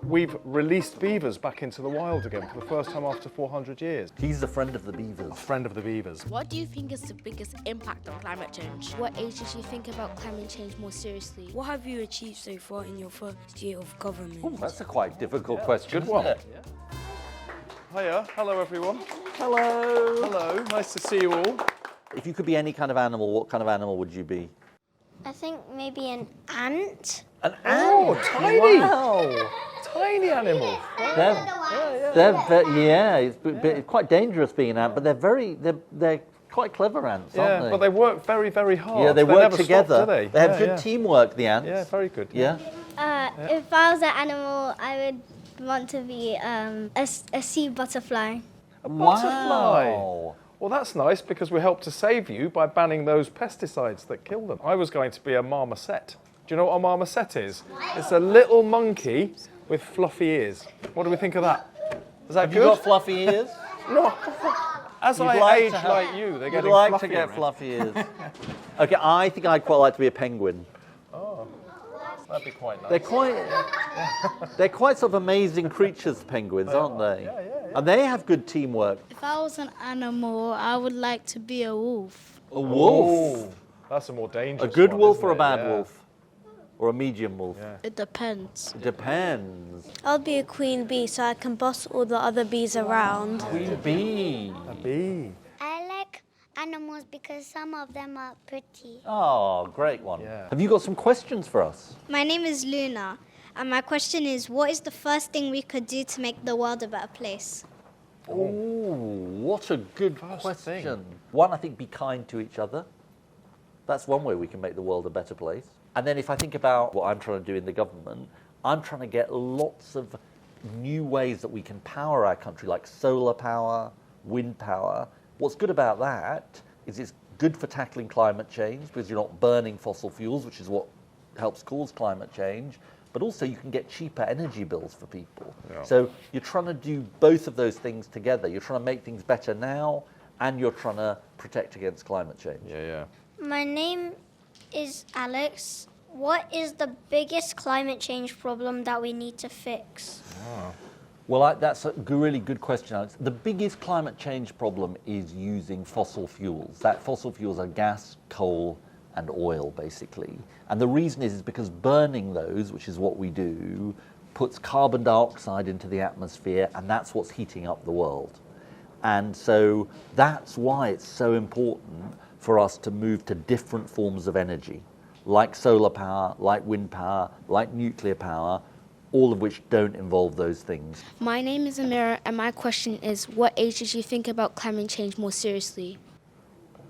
we've released beavers back into the wild again for the first time after 400 years. He's the friend of the beavers. A friend of the beavers. What do you think is the biggest impact on climate change? What age did you think about climate change more seriously? What have you achieved so far in your first year of government? Ooh, that's a quite difficult question. Good one. Isn't it? Hiya, hello everyone. Hello. Hello, nice to see you all. If you could be any kind of animal, what kind of animal would you be? I think maybe an ant. An Oh, ant. tiny. Wow. Tiny animal. It's quite dangerous being an ant, but they're quite clever ants, aren't they? But they work very, very hard. Yeah, they work never together. Stop, do they have good teamwork, the ants. Yeah, very good. Yeah. If I was an animal, I would want to be a sea butterfly. A butterfly. Wow. Well, that's nice because we helped to save you by banning those pesticides that kill them. I was going to be a marmoset. Do you know what a marmoset is? It's a little monkey with fluffy ears. What do we think of that? Is that Have good? you got fluffy ears? No. As You'd I like age to have- like you, they're You'd getting like fluffy. to get fluffy ears. Okay, I think I'd quite like to be a penguin. That'd be quite nice. They're quite sort of amazing creatures, penguins, aren't they? Yeah. And they have good teamwork. If I was an animal, I would like to be a wolf. A wolf. Oh, that's a more dangerous A good one, wolf isn't or a it? bad Yeah. wolf? Or a medium wolf? Yeah. It depends. It depends. I'll be a queen bee so I can boss all the other bees around. Queen bee. A bee. I like animals because some of them are pretty. Oh, great one. Yeah. Have you got some questions for us? My name is Luna, and my question is, what is the first thing we could do to make the world a better place? Oh, what a good First question. thing. One, I think be kind to each other. That's one way we can make the world a better place. And then if I think about what I'm trying to do in the government, I'm trying to get lots of new ways that we can power our country, like solar power, wind power. What's good about that is it's good for tackling climate change because you're not burning fossil fuels, which is what helps cause climate change. But also you can get cheaper energy bills for people. Yeah. So you're trying to do both of those things together. You're trying to make things better now, and you're trying to protect against climate change. Yeah. My name is Alex. What is the biggest climate change problem that we need to fix? Well, that's a really good question, Alex. The biggest climate change problem is using fossil fuels. That fossil fuels are gas, coal, and oil, basically. And the reason is because burning those, which is what we do, puts carbon dioxide into the atmosphere, and that's what's heating up the world. And so that's why it's so important for us to move to different forms of energy, like solar power, like wind power, like nuclear power, all of which don't involve those things. My name is Amira, and my question is, what age did you think about climate change more seriously?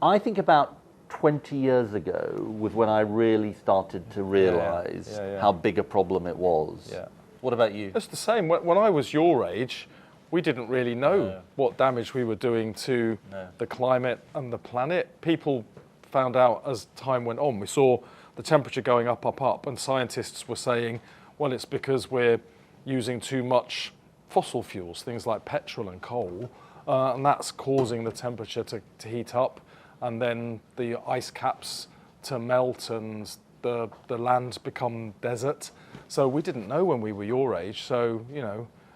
I think about 20 years ago was when I really started to realise Yeah. how big a problem it was. Yeah. What about you? It's the same. When I was your age, we didn't really know what damage we were doing to the climate and the planet. People found out as time went on. We saw the temperature going up, and scientists were saying, well, it's because we're using too much fossil fuels, things like petrol and coal, and that's causing the temperature to heat up, and then the ice caps to melt and the lands become desert. So we didn't know when we were your age. So,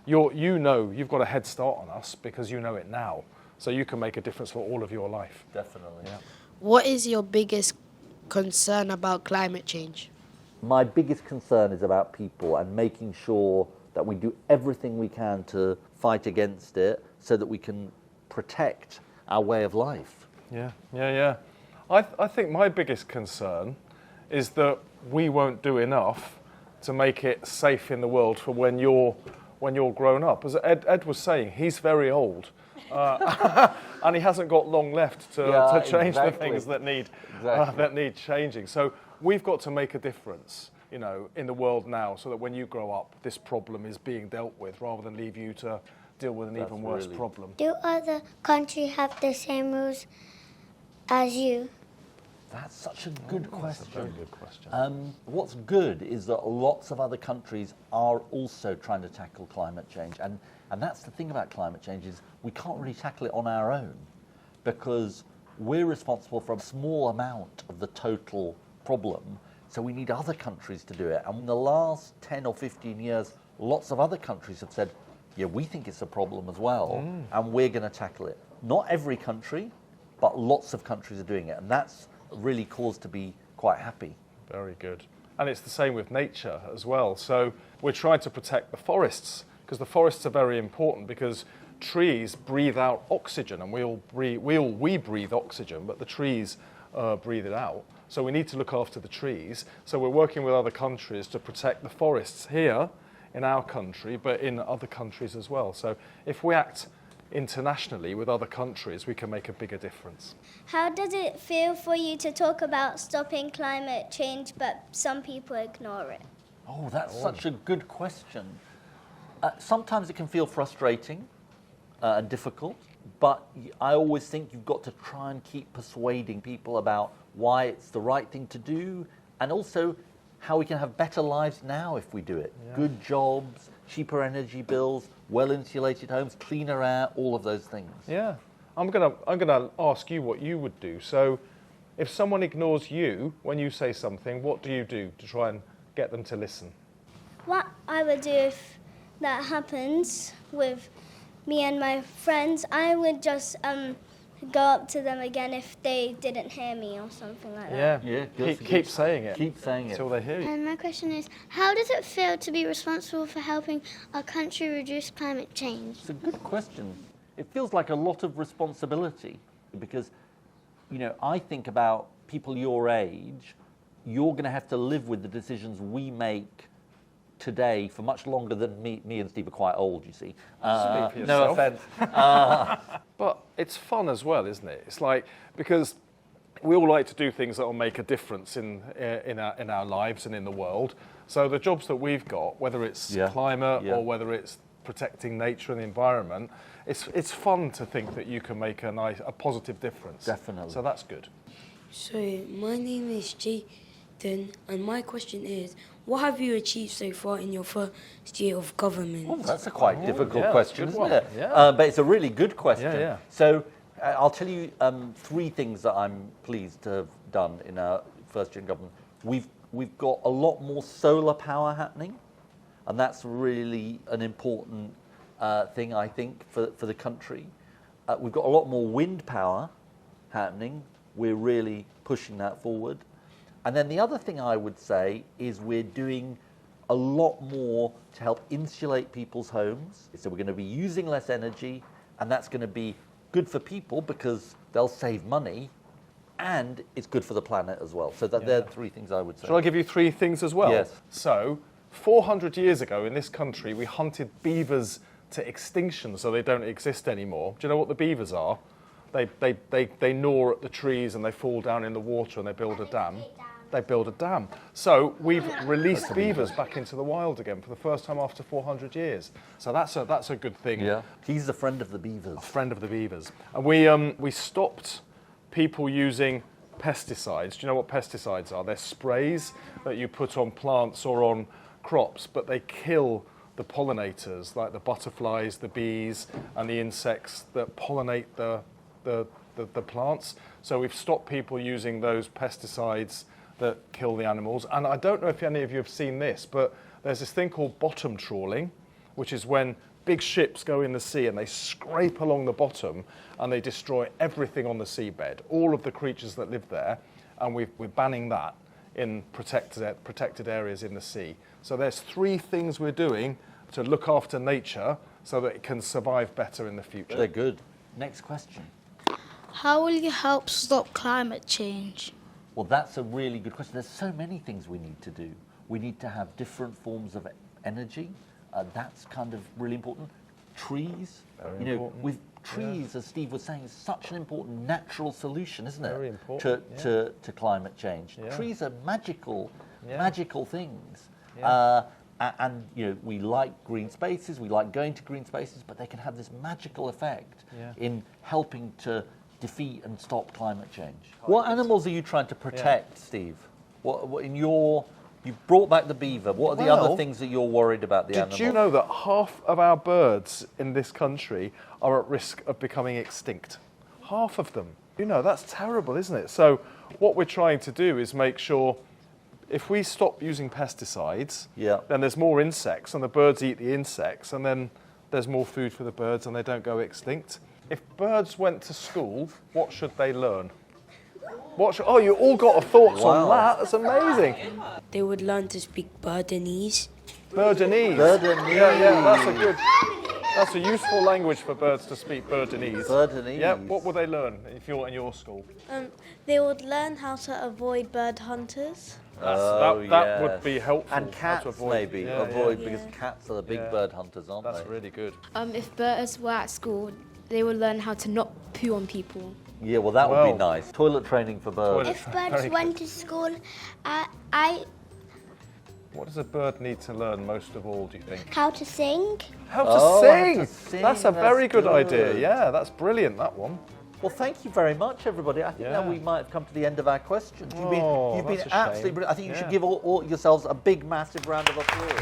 you've got a head start on us because you know it now. So you can make a difference for all of your life. Definitely. Yeah. What is your biggest concern about climate change? My biggest concern is about people and making sure that we do everything we can to fight against it so that we can protect our way of life. Yeah. I think my biggest concern is that we won't do enough to make it safe in the world for when you're grown up. As Ed was saying, he's very old, and he hasn't got long left to change the things that need changing. So we've got to make a difference, in the world now, so that when you grow up, this problem is being dealt with, rather than leave you to deal with an even worse problem. Do other countries have the same rules as you? That's such a good question. That's a very good question. What's good is that lots of other countries are also trying to tackle climate change. And that's the thing about climate change is we can't really tackle it on our own because we're responsible for a small amount of the total problem. So we need other countries to do it. And in the last 10 or 15 years, lots of other countries have said, yeah, we think it's a problem as well, and we're going to tackle it. Not every country, but lots of countries are doing it, and that's really cause to be quite happy. Very good. And it's the same with nature as well. So we're trying to protect the forests, because the forests are very important, because trees breathe out oxygen, and we breathe oxygen, but the trees breathe it out. So we need to look after the trees. So we're working with other countries to protect the forests here in our country, but in other countries as well. So if we act internationally with other countries, we can make a bigger difference. How does it feel for you to talk about stopping climate change, but some people ignore it? Oh, that's such a good question. Sometimes it can feel frustrating and difficult, but I always think you've got to try and keep persuading people about why it's the right thing to do, and also how we can have better lives now if we do it. Yeah. Good jobs, cheaper energy bills, well-insulated homes, cleaner air, all of those things. Yeah. I'm gonna ask you what you would do. So if someone ignores you when you say something, what do you do to try and get them to listen? What I would do if that happens with me and my friends, I would just go up to them again if they didn't hear me or something like that. Yeah. Keep saying it. Keep saying it until they hear you. And my question is, how does it feel to be responsible for helping our country reduce climate change? It's a good question. It feels like a lot of responsibility because, I think about people your age, you're going to have to live with the decisions we make today for much longer than me and Steve are quite old, you see. Speak for no yourself. offense. But it's fun as well, isn't it? It's like, because we all like to do things that will make a difference in our lives and in the world. So the jobs that we've got, whether it's climate or whether it's protecting nature and the environment, it's fun to think that you can make a positive difference. Definitely. So that's good. So my name is Jayden, and my question is, what have you achieved so far in your first year of government? Oh, that's a quite difficult question, good isn't one. it? Yeah. But it's a really good question. Yeah. So I'll tell you 3 things that I'm pleased to have done in our first year in government. We've got a lot more solar power happening, and that's really an important thing, I think, for the country. We've got a lot more wind power happening. We're really pushing that forward. And then the other thing I would say is we're doing a lot more to help insulate people's homes. So we're going to be using less energy, and that's going to be good for people because they'll save money, and it's good for the planet as well. So they're 3 things I would say. Shall I give you 3 things as well? Yes. So, 400 years ago in this country, we hunted beavers to extinction so they don't exist anymore. Do you know what the beavers are? They gnaw at the trees and they fall down in the water and they build a dam. They build a dam. So we've released beavers back into the wild again for the first time after 400 years. So that's a good thing. Yeah, he's a friend of the beavers. A friend of the beavers. And we stopped people using pesticides. Do you know what pesticides are? They're sprays that you put on plants or on crops, but they kill the pollinators, like the butterflies, the bees, and the insects that pollinate the plants. So we've stopped people using those pesticides that kill the animals. And I don't know if any of you have seen this, but there's this thing called bottom trawling, which is when big ships go in the sea and they scrape along the bottom and they destroy everything on the seabed, all of the creatures that live there, and we're banning that in protected areas in the sea. So there's 3 things we're doing to look after nature so that it can survive better in the future. They're good. Next question. How will you help stop climate change? Well, that's a really good question. There's so many things we need to do. We need to have different forms of energy. That's kind of really important. Trees. Very important. With trees, as Steve was saying, is such an important natural solution, isn't it? Very important. To climate change. Yeah. Trees are magical things. Yeah. And we like green spaces. We like going to green spaces, but they can have this magical effect in helping to defeat and stop climate change. What animals are you trying to protect, Steve? What in your... You brought back the beaver. What are the other things that you're worried about the animals? Did you know that half of our birds in this country are at risk of becoming extinct? Half of them. That's terrible, isn't it? So what we're trying to do is make sure if we stop using pesticides, Yeah. then there's more insects, and the birds eat the insects, and then there's more food for the birds, and they don't go extinct. If birds went to school, what should they learn? Oh, you all got thoughts on that. That's amazing. They would learn to speak Birdinese. Birdinese. Birdinese. Yeah, that's a useful language for birds to speak. Birdinese. Birdinese. Yeah. What will they learn if you're in your school? They would learn how to avoid bird hunters. That would be helpful. And cats, how to avoid. maybe. Yeah, Because cats are the big bird hunters, aren't That's they? really good. If birds were at school, they would learn how to not poo on people. Yeah, well, that would be nice. Toilet training for birds. If birds went to school, What does a bird need to learn most of all, do you think? how to sing. How to Oh, sing! how to sing, That's a very that's good idea. good. Yeah, that's brilliant, that one. Well, thank you very much, everybody. I think that Yeah. we might have come to the end of our questions. You've Oh, been that's a absolutely shame. brilliant. I think you should Yeah. give all yourselves a big, massive round of applause.